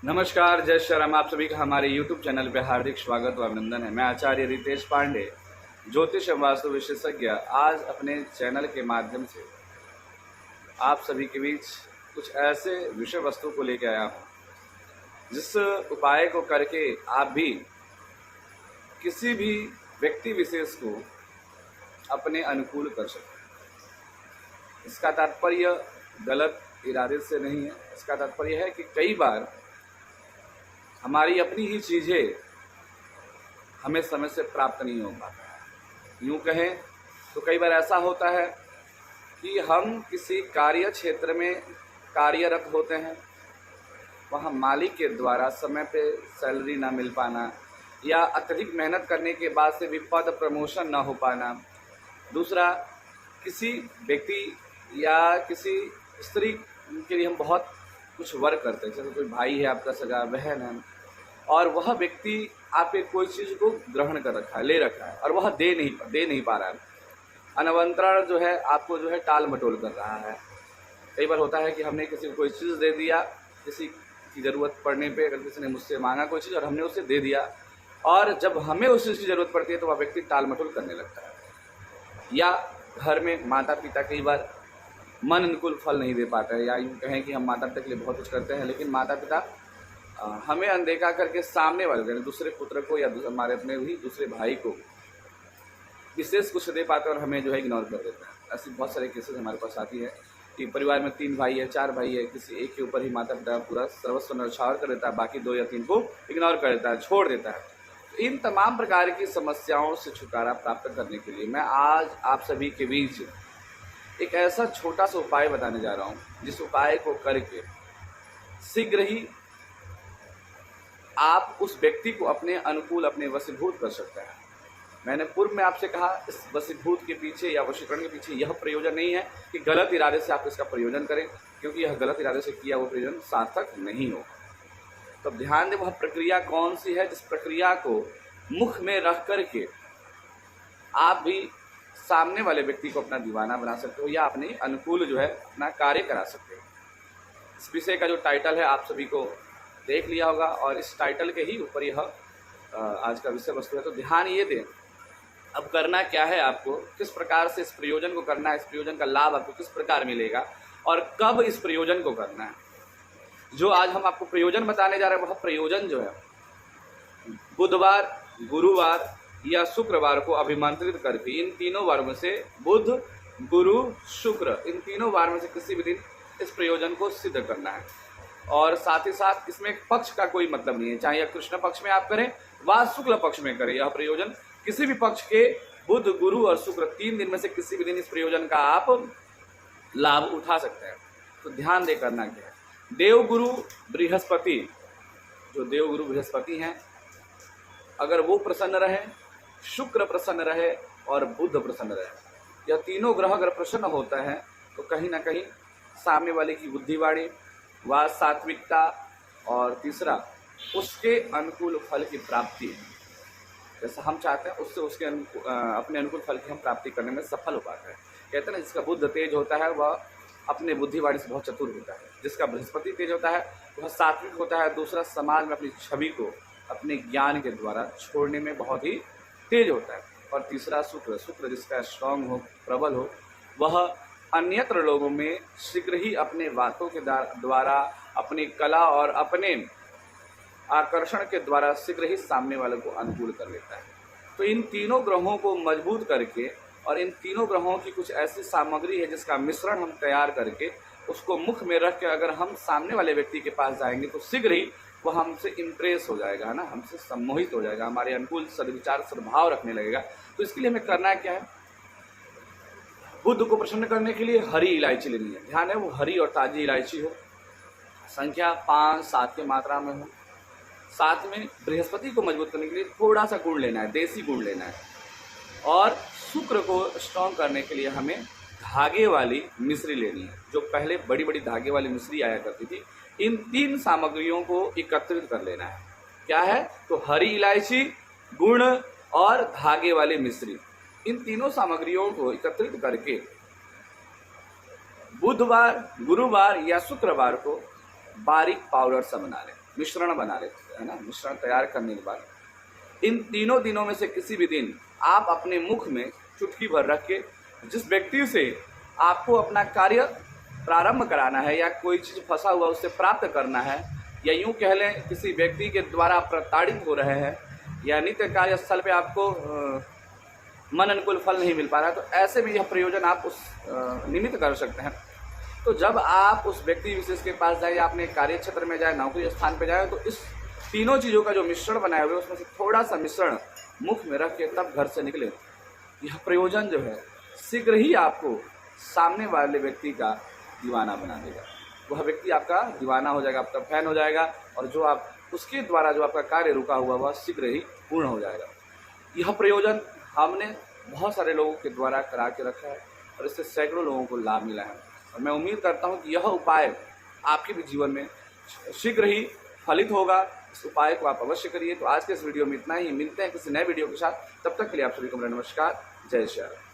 नमस्कार, जय श्री राम। आप सभी का हमारे YouTube चैनल पे हार्दिक स्वागत व अभिनंदन है। मैं आचार्य रितेश पांडे, ज्योतिष एवं वास्तु विशेषज्ञ, आज अपने चैनल के माध्यम से आप सभी के बीच कुछ ऐसे विषय वस्तु को लेकर आया हूँ जिस उपाय को करके आप भी किसी भी व्यक्ति विशेष को अपने अनुकूल कर सकते हैं। इसका तात्पर्य गलत इरादे से नहीं है। इसका तात्पर्य है कि कई बार हमारी अपनी ही चीज़ें हमें समय से प्राप्त नहीं हो पाता है। यूँ कहें तो कई बार ऐसा होता है कि हम किसी कार्य क्षेत्र में कार्यरत होते हैं, वहाँ मालिक के द्वारा समय पे सैलरी ना मिल पाना या अत्यधिक मेहनत करने के बाद से भी पद प्रमोशन ना हो पाना। दूसरा, किसी व्यक्ति या किसी स्त्री के लिए हम बहुत कुछ वर्क करते हैं, जैसे कोई भाई है आपका सगा, बहन है, और वह व्यक्ति आपके कोई चीज़ को ग्रहण कर रखा है, ले रखा है, और वह दे नहीं पा रहा है। अनवंतरण जो है आपको जो है टाल मटोल कर रहा है। कई बार होता है कि हमने किसी को कोई चीज़ दे दिया, किसी की ज़रूरत पड़ने पे अगर किसी ने मुझसे मांगा कोई चीज़ और हमने उसे दे दिया, और जब हमें उस चीज़ की ज़रूरत पड़ती है तो वह व्यक्ति टाल मटोल करने लगता है। या घर में माता पिता कई बार मन अनुकूल फल नहीं दे पाता है, या यूँ कहें कि हम माता पिता के लिए बहुत कुछ करते हैं लेकिन माता पिता हमें अनदेखा करके सामने वाले दूसरे पुत्र को या हमारे अपने भी दूसरे भाई को विशेष कुछ दे पाते हैं और हमें जो है इग्नोर कर देता है। ऐसी बहुत सारे केसेस हमारे पास आती है कि परिवार में 3 भाई है, 4 भाई है, किसी एक के ऊपर ही माता पिता पूरा सर्वस्व न्यौछावर कर देता है, बाकी 2 या 3 को इग्नोर कर देता है, छोड़ देता है। तो इन तमाम प्रकार की समस्याओं से छुटकारा प्राप्त करने के लिए मैं आज आप सभी के बीच एक ऐसा छोटा सा उपाय बताने जा रहा हूँ, जिस उपाय को करके शीघ्र ही आप उस व्यक्ति को अपने अनुकूल, अपने वशीभूत कर सकते हैं। मैंने पूर्व में आपसे कहा, इस वशीभूत के पीछे या वशीकरण के पीछे यह प्रयोजन नहीं है कि गलत इरादे से आप इसका प्रयोजन करें, क्योंकि यह गलत इरादे से किया वो प्रयोजन सार्थक नहीं हो। तो ध्यान दें, वह प्रक्रिया कौन सी है जिस प्रक्रिया को मुख में रख करके आप भी सामने वाले व्यक्ति को अपना दीवाना बना सकते हो या अपने अनुकूल जो है अपना कार्य करा सकते हो। इस विषय का जो टाइटल है आप सभी को देख लिया होगा, और इस टाइटल के ही ऊपर यह आज का विषय वस्तु है। तो ध्यान ये दें, अब करना क्या है, आपको किस प्रकार से इस प्रयोजन को करना है, इस प्रयोजन का लाभ आपको किस प्रकार मिलेगा और कब इस प्रयोजन को करना है। जो आज हम आपको प्रयोजन बताने जा रहे हैं वह प्रयोजन जो है बुधवार, गुरुवार या शुक्रवार को अभिमंत्रित करके इन तीनों वारों में से बुध, गुरु, शुक्र, इन तीनों वार में से किसी भी दिन इस प्रयोजन को सिद्ध करना है। और साथ ही साथ इसमें पक्ष का कोई मतलब नहीं है, चाहे यह कृष्ण पक्ष में आप करें व शुक्ल पक्ष में करें। यह प्रयोजन किसी भी पक्ष के बुध, गुरु और शुक्र 3 दिन में से किसी भी दिन इस प्रयोजन का आप लाभ उठा सकते हैं। तो ध्यान दे करना क्या है, देवगुरु बृहस्पति, जो देवगुरु बृहस्पति हैं, अगर वो प्रसन्न रहे, शुक्र प्रसन्न रहे और बुध प्रसन्न रहे, यह तीनों ग्रह अगर प्रसन्न होता है तो कहीं ना कहीं सामने वाले की बुद्धिवाणी व सात्विकता, और तीसरा उसके अनुकूल फल की प्राप्ति, जैसा हम चाहते हैं उससे उसके अपने अनुकूल फल की हम प्राप्ति करने में सफल हो पाते हैं। कहते हैं ना, जिसका बुद्ध तेज होता है वह अपने बुद्धिवाणी से बहुत चतुर होता है, जिसका बृहस्पति तेज होता है वह सात्विक होता है, दूसरा समाज में अपनी छवि को अपने ज्ञान के द्वारा छोड़ने में बहुत ही तेज होता है, और तीसरा शुक्र जिसका स्ट्रांग हो, प्रबल हो, वह अन्यत्र लोगों में शीघ्र ही अपने बातों के द्वारा, अपनी कला और अपने आकर्षण के द्वारा शीघ्र ही सामने वाले को अनुकूल कर लेता है। तो इन तीनों ग्रहों को मजबूत करके और इन तीनों ग्रहों की कुछ ऐसी सामग्री है जिसका मिश्रण हम तैयार करके उसको मुख में रख के अगर हम सामने वाले व्यक्ति के पास जाएंगे तो शीघ्र ही वह हमसे इम्प्रेस हो जाएगा, ना, हमसे सम्मोहित हो जाएगा, हमारे अनुकूल सद्विचार सद्भाव रखने लगेगा। तो इसके लिए हमें करना क्या है, बुध को प्रसन्न करने के लिए हरी इलायची लेनी है। ध्यान है, वो हरी और ताजी इलायची हो, संख्या 5, 7 की मात्रा में हो। साथ में बृहस्पति को मजबूत करने के लिए थोड़ा सा गुड़ लेना है, देसी गुड़ लेना है, और शुक्र को स्ट्रॉन्ग करने के लिए हमें धागे वाली मिश्री लेनी है, जो पहले बड़ी बड़ी धागे वाली मिश्री आया करती थी। इन 3 सामग्रियों को एकत्रित कर लेना है। क्या है, तो हरी इलायची, गुड़ और धागे वाली मिश्री, इन तीनों सामग्रियों को एकत्रित करके बुधवार, गुरुवार या शुक्रवार को बारीक पाउडर सा बना लें। मिश्रण बना लेते हैं, है ना। मिश्रण तैयार करने के बाद इन तीनों दिनों में से किसी भी दिन आप अपने मुख में चुटकी भर रख के जिस व्यक्ति से आपको अपना कार्य प्रारंभ कराना है या कोई चीज़ फंसा हुआ उससे प्राप्त करना है, या यूं कह लें किसी व्यक्ति के द्वारा आप प्रताड़ित हो रहे हैं या नित्य कार्यस्थल पे आपको मन अनुकूल फल नहीं मिल पा रहा है, तो ऐसे में यह प्रयोजन आप उस निमित्त कर सकते हैं। तो जब आप उस व्यक्ति विशेष के पास जाए या अपने कार्य क्षेत्र में जाए, नौकरी स्थान पे जाए, तो इस तीनों चीज़ों का जो मिश्रण बनाए हुए उसमें से थोड़ा सा मिश्रण मुख में रख के तब घर से निकले। यह प्रयोजन जो है शीघ्र ही आपको सामने वाले व्यक्ति का दीवाना बना देगा। वह व्यक्ति आपका दीवाना हो जाएगा, आपका फैन हो जाएगा, और जो आप उसके द्वारा जो आपका कार्य रुका हुआ वह शीघ्र ही पूर्ण हो जाएगा। यह प्रयोजन हमने बहुत सारे लोगों के द्वारा करा के रखा है और इससे सैकड़ों लोगों को लाभ मिला है, और मैं उम्मीद करता हूं कि यह उपाय आपके भी जीवन में शीघ्र ही फलित होगा। इस उपाय को आप अवश्य करिए। तो आज के इस वीडियो में इतना ही, मिलते हैं किसी नए वीडियो के साथ। तब तक के लिए आप सभी को मेरा नमस्कार। जय श्री राम।